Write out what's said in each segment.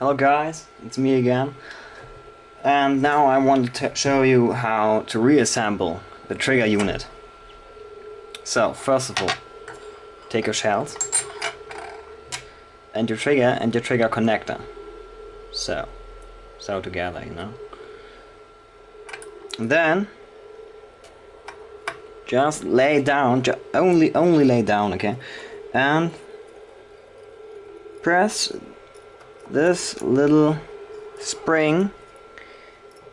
Hello guys, it's me again, and now I want to show you how to reassemble the trigger unit. So first of all, take your shells and your trigger connector. So together, you know. And then just lay down, only lay down, okay, and press this little spring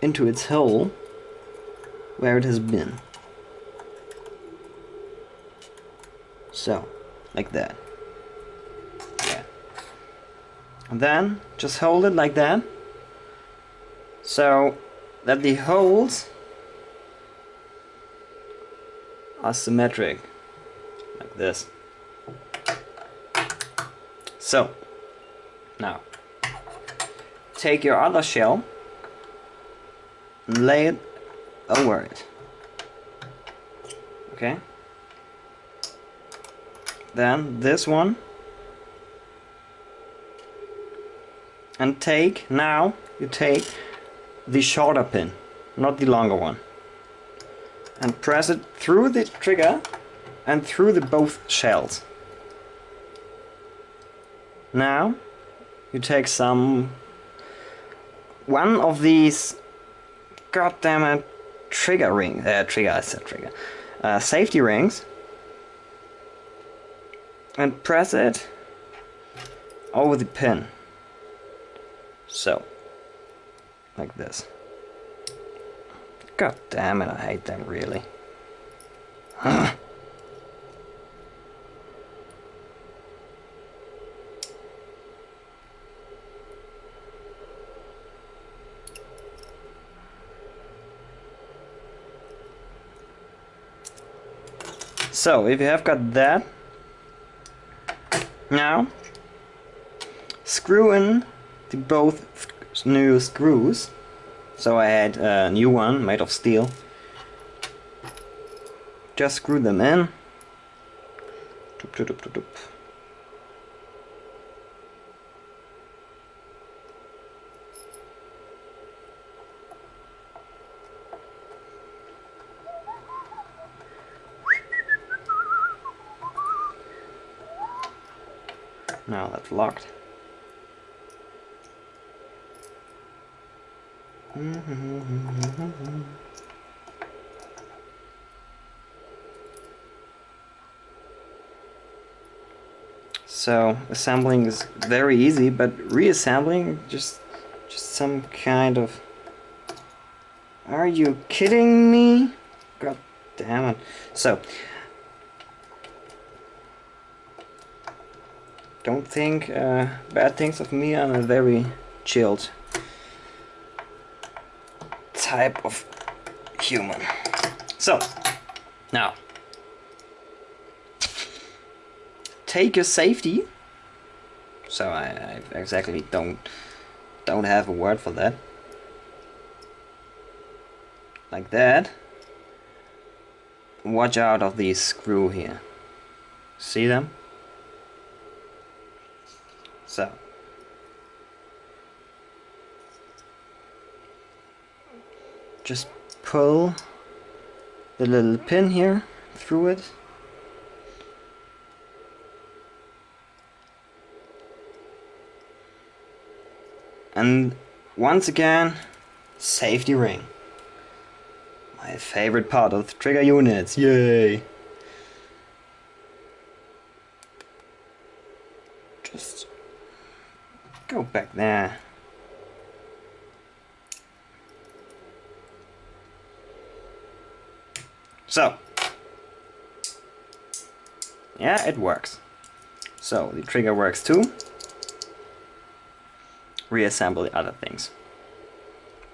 into its hole where it has been. So, like that. Yeah. And then just hold it like that, so that the holes are symmetric, like this. So, now take your other shell and lay it over it. Okay? Then this one, and you take the shorter pin, not the longer one, and press it through the trigger and through the both shells. Now you take one of these goddamn safety rings, and press it over the pin. So, like this. God damn it, I hate them really. So, if you have got that, now screw in the both new screws. So I had a new one made of steel. Just screw them in. Doop, doop, doop, doop, doop. Now that's locked. So assembling is very easy, but reassembling just some kind of... Are you kidding me? God damn it. So don't think bad things of me. I'm a very chilled type of human. So now take your safety. So I exactly don't have a word for that. Like that. Watch out of these screw here. See them? So just pull the little pin here through it. And once again, safety ring. My favorite part of the trigger units, yay! Just go back there. So, yeah, it works. So, the trigger works too. Reassemble the other things.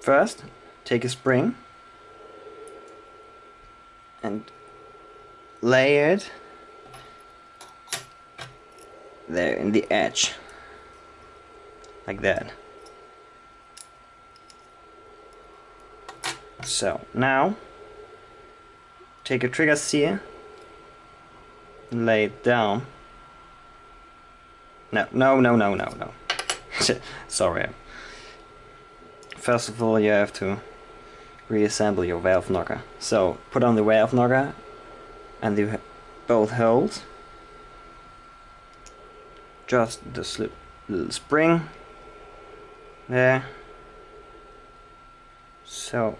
First, take a spring and lay it there in the edge. Like that. So, now take a trigger sear, lay it down. No. Sorry. First of all, you have to reassemble your valve knocker. So put on the valve knocker and you both hold. Just the little spring there. So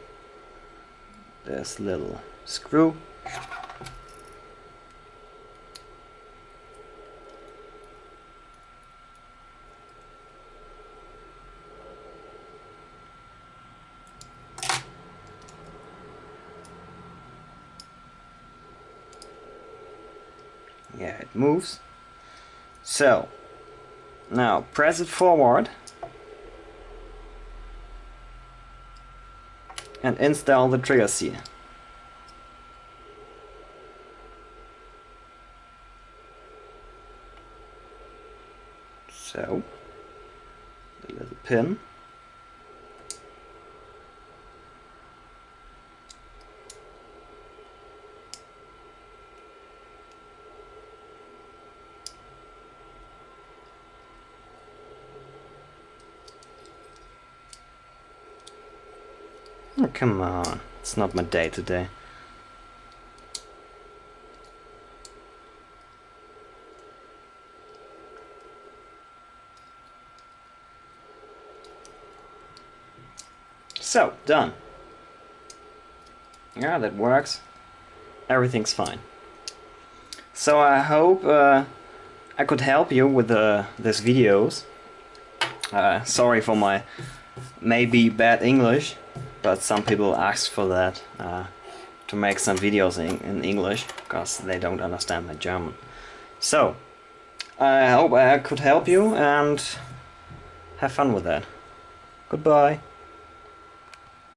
there's a little screw. Yeah, it moves. So now press it forward and install the trigger seal. So the little pin. Oh, come on, it's not my day today. So, done. Yeah, that works. Everything's fine. So I hope I could help you with these videos. Sorry for my maybe bad English, but some people ask for that, to make some videos in English, because they don't understand my German. So, I hope I could help you and have fun with that. Goodbye.